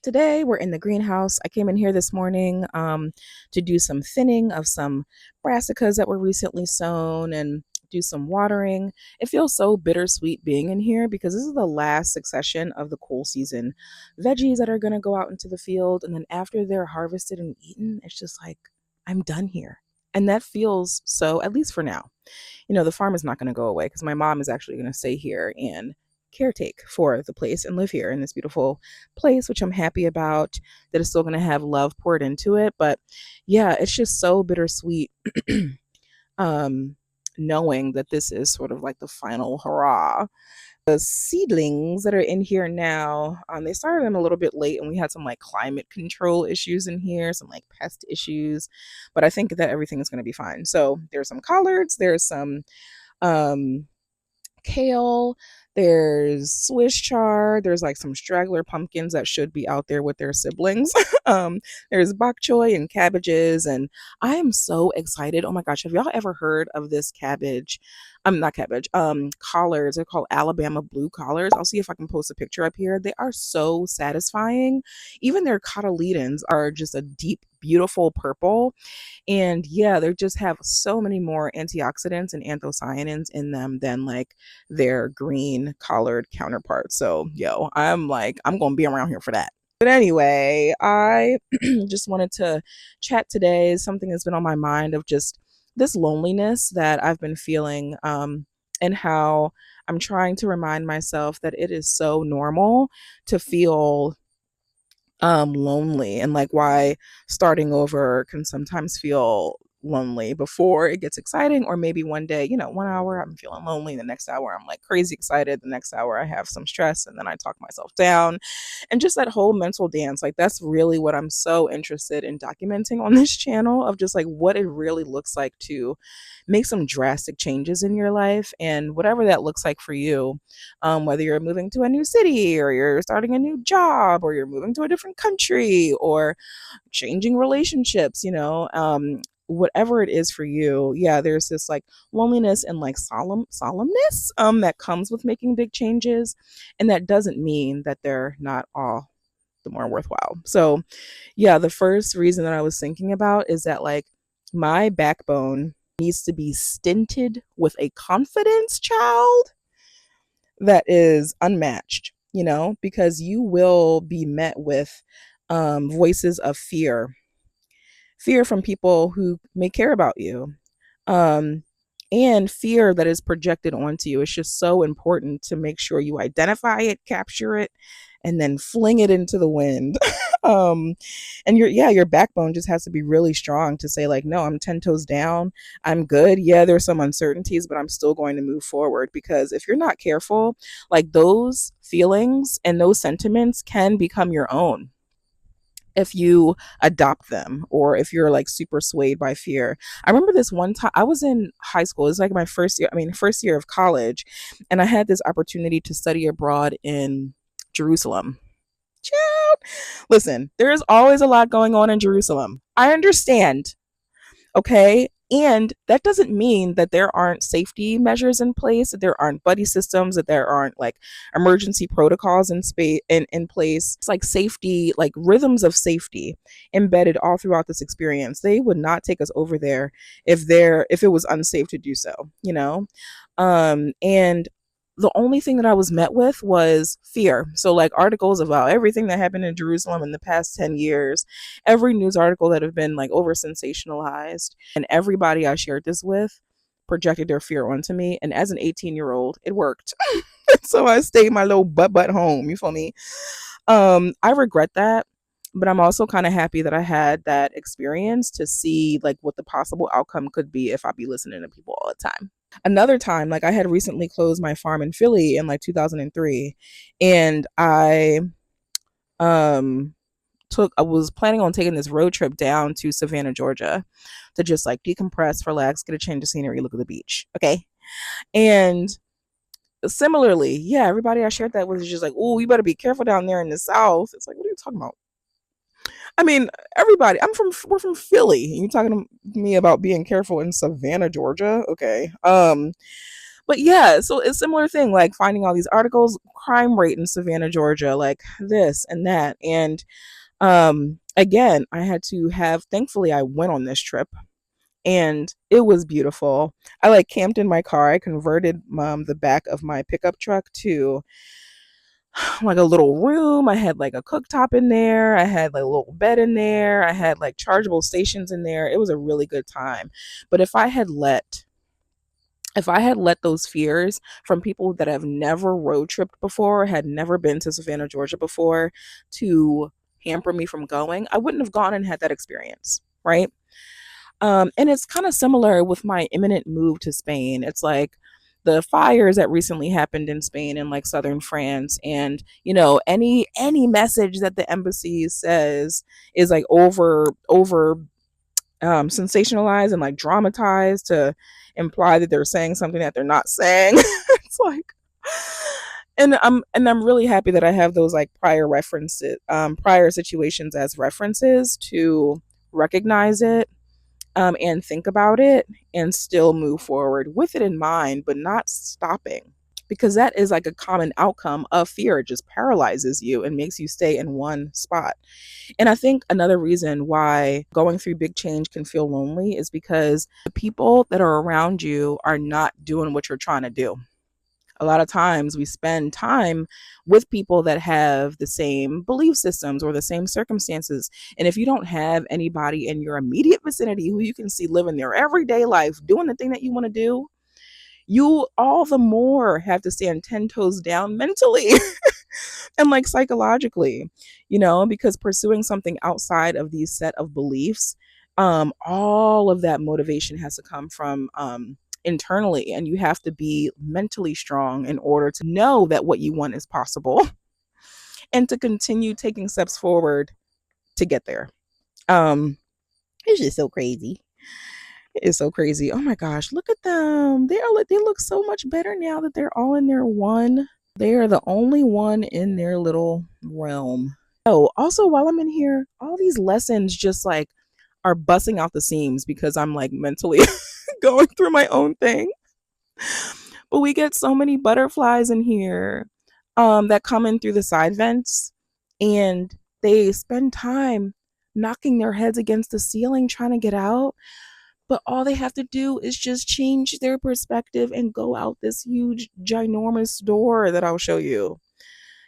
Today we're in the greenhouse. I came in here this morning to do some thinning of some brassicas that were recently sown and do some watering. It feels so bittersweet being in here because this is the last succession of the cool season veggies that are going to go out into the field. And then after they're harvested and eaten, it's just like, I'm done here. And that feels so, at least for now. The farm is not going to go away because my mom is actually going to stay here and caretake for the place and live here in this beautiful place, which I'm happy about, that is still going to have love poured into it. But yeah, it's just so bittersweet. um Knowing that this is sort of like the final hurrah. The seedlings that are in here now, they started them a little bit late, and we had some like climate control issues in here, some like pest issues, but I think that everything is going to be fine. So there's some collards, there's some um kale, there's Swiss chard, there's like some straggler pumpkins that should be out there with their siblings. There's bok choy and cabbages, and I am so excited. Oh my gosh, have y'all ever heard of this cabbage? Not cabbage, collards. They're called Alabama blue collards. I'll see if I can post a picture up here. They are so satisfying. Even their cotyledons are just a deep, beautiful purple. And yeah, they just have so many more antioxidants and anthocyanins in them than like their green collared counterparts. So, I'm going to be around here for that. But anyway, I just wanted to chat today. Something that's been on my mind of just this loneliness that I've been feeling, and how I'm trying to remind myself that it is so normal to feel lonely, and like why starting over can sometimes feel lonely before it gets exciting. Or maybe one day, 1 hour I'm feeling lonely, the next hour I'm like crazy excited, the next hour I have some stress, and then I talk myself down. And just that whole mental dance, like that's really what I'm so interested in documenting on this channel, of just like what it really looks like to make some drastic changes in your life, and whatever that looks like for you. Whether you're moving to a new city, or you're starting a new job, or you're moving to a different country, or changing relationships, whatever it is for you. Yeah, there's this like loneliness and like solemnness that comes with making big changes, and that doesn't mean that they're not all the more worthwhile. So yeah, the first reason that I was thinking about is that like my backbone needs to be stinted with a confidence, child, that is unmatched, because you will be met with voices of fear from people who may care about you, um, and fear that is projected onto you. It's just so important to make sure you identify it, capture it, and then fling it into the wind. um, and your backbone just has to be really strong to say like, no, I'm 10 toes down. I'm good. Yeah, there's some uncertainties, but I'm still going to move forward. Because if you're not careful, like those feelings and those sentiments can become your own if you adopt them, or if you're like super swayed by fear. I remember this one time I was in high school. It was like my first year of college, and I had this opportunity to study abroad in Jerusalem. Child, listen, there is always a lot going on in Jerusalem. I understand, okay? And that doesn't mean that there aren't safety measures in place, that there aren't buddy systems, that there aren't like emergency protocols in place. It's like safety, like rhythms of safety embedded all throughout this experience. They would not take us over there if it was unsafe to do so, and the only thing that I was met with was fear. So, like articles about everything that happened in Jerusalem in the past 10 years, every news article that have been like over sensationalized, and everybody I shared this with projected their fear onto me. And as an 18-year-old, it worked. So I stayed my little butt home. You feel me? I regret that, but I'm also kind of happy that I had that experience to see like what the possible outcome could be if I be listening to people all the time. Another time, like I had recently closed my farm in Philly in like 2003, and um I was planning on taking this road trip down to Savannah, Georgia, to just like decompress, relax, get a change of scenery, look at the beach. Okay. And similarly, yeah, everybody I shared that with is just like, oh, you better be careful down there in the South. It's like, what are you talking about? I mean, everybody, we're from Philly. You talking to me about being careful in Savannah, Georgia? Okay. But yeah, so it's a similar thing, like finding all these articles, crime rate in Savannah, Georgia, like this and that. And again, I had to have, thankfully I went on this trip and it was beautiful. I like camped in my car. I converted the back of my pickup truck to like a little room. I had like a cooktop in there. I had like a little bed in there. I had like chargeable stations in there. It was a really good time. But if I had let those fears from people that have never road tripped before, had never been to Savannah, Georgia before, to hamper me from going, I wouldn't have gone and had that experience, right? And it's kind of similar with my imminent move to Spain. It's like the fires that recently happened in Spain and like southern France, and any message that the embassy says is like over sensationalized and like dramatized to imply that they're saying something that they're not saying. It's like, and I'm really happy that I have those like prior situations as references to recognize it, and think about it and still move forward with it in mind, but not stopping. Because that is like a common outcome of fear. It just paralyzes you and makes you stay in one spot. And I think another reason why going through big change can feel lonely is because the people that are around you are not doing what you're trying to do. A lot of times we spend time with people that have the same belief systems or the same circumstances. And if you don't have anybody in your immediate vicinity who you can see living their everyday life, doing the thing that you want to do, you all the more have to stand 10 toes down mentally and like psychologically, because pursuing something outside of these set of beliefs, all of that motivation has to come from internally, and you have to be mentally strong in order to know that what you want is possible and to continue taking steps forward to get there. um it's just so crazy. It is so crazy. Oh my gosh, look at them. They look so much better now that they're all in their one. They are the only one in their little realm. Oh, also while I'm in here, all these lessons just like are busting out the seams because I'm like mentally going through my own thing. But we get so many butterflies in here that come in through the side vents, and they spend time knocking their heads against the ceiling trying to get out. But all they have to do is just change their perspective and go out this huge, ginormous door that I'll show you.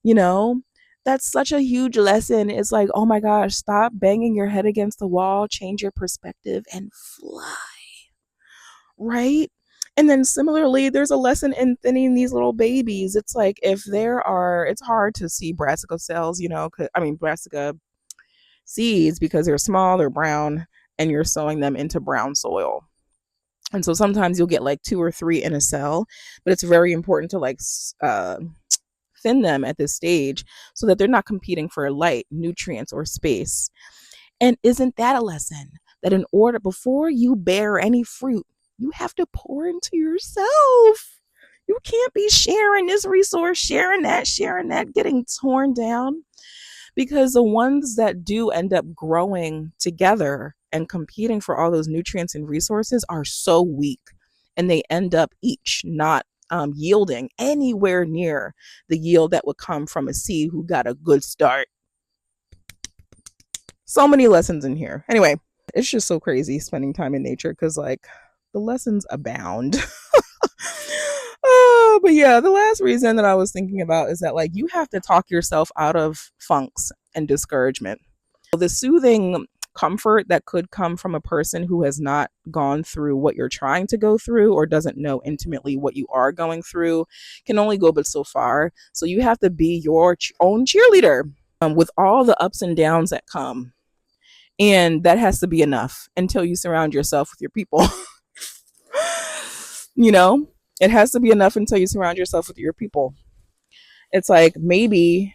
You know, that's such a huge lesson. It's like, oh my gosh, stop banging your head against the wall, change your perspective, and fly, right? And then similarly, there's a lesson in thinning these little babies. It's like it's hard to see brassica cells, brassica seeds because they're small, they're brown, and you're sowing them into brown soil. And so sometimes you'll get like two or three in a cell, but it's very important to like thin them at this stage so that they're not competing for light, nutrients, or space. And isn't that a lesson that in order before you bear any fruit, you have to pour into yourself? You can't be sharing this resource, sharing that, getting torn down, because the ones that do end up growing together and competing for all those nutrients and resources are so weak, and they end up each not yielding anywhere near the yield that would come from a seed who got a good start. So many lessons in here. Anyway, it's just so crazy spending time in nature because, like, the lessons abound. But yeah, the last reason that I was thinking about is that, like, you have to talk yourself out of funks and discouragement. The soothing comfort that could come from a person who has not gone through what you're trying to go through or doesn't know intimately what you are going through can only go but so far. So you have to be your own cheerleader, with all the ups and downs that come. And that has to be enough until you surround yourself with your people. you know, it has to be enough until you surround yourself with your people. It's like maybe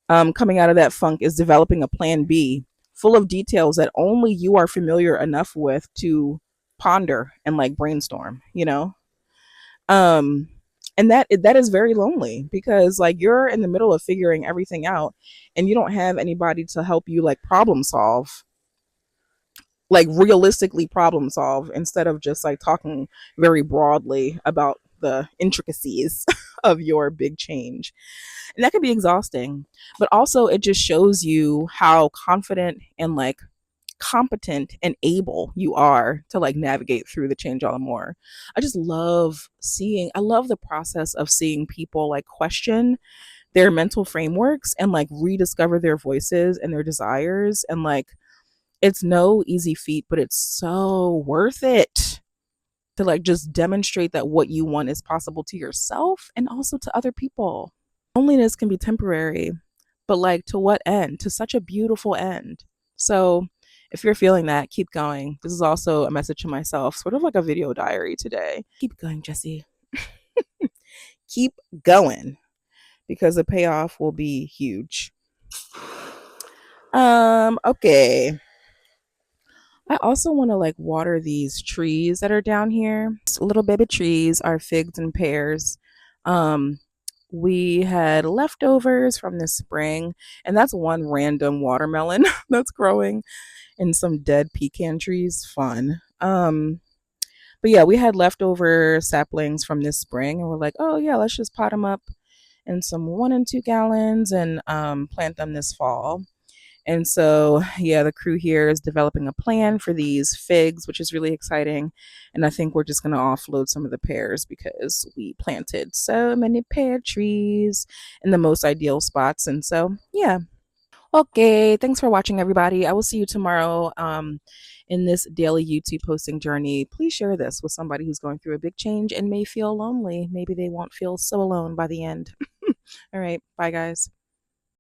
coming out of that funk is developing a plan B full of details that only you are familiar enough with to ponder and like brainstorm. Um, and that is very lonely because like you're in the middle of figuring everything out and you don't have anybody to help you like problem solve, like realistically problem solve, instead of just like talking very broadly about the intricacies of your big change. And that can be exhausting. But also, it just shows you how confident and like competent and able you are to like navigate through the change all the more. I love the process of seeing people like question their mental frameworks and like rediscover their voices and their desires. And like, it's no easy feat, but it's so worth it to like just demonstrate that what you want is possible to yourself and also to other people. Loneliness can be temporary, but like to what end? To such a beautiful end. So if you're feeling that, keep going. This is also a message to myself, sort of like a video diary today. Keep going, Jesse. Keep going because the payoff will be huge. Okay. I also want to like water these trees that are down here. Little baby trees are figs and pears. Um, we had leftovers from the spring, and that's one random watermelon that's growing, and some dead pecan trees. Fun. But yeah, we had leftover saplings from this spring, and we're like, oh yeah, let's just pot them up in some 1 and 2 gallons and plant them this fall. And so, yeah, the crew here is developing a plan for these figs, which is really exciting. And I think we're just going to offload some of the pears because we planted so many pear trees in the most ideal spots. And so, yeah. Okay, thanks for watching, everybody. I will see you tomorrow in this daily YouTube posting journey. Please share this with somebody who's going through a big change and may feel lonely. Maybe they won't feel so alone by the end. All right, bye, guys.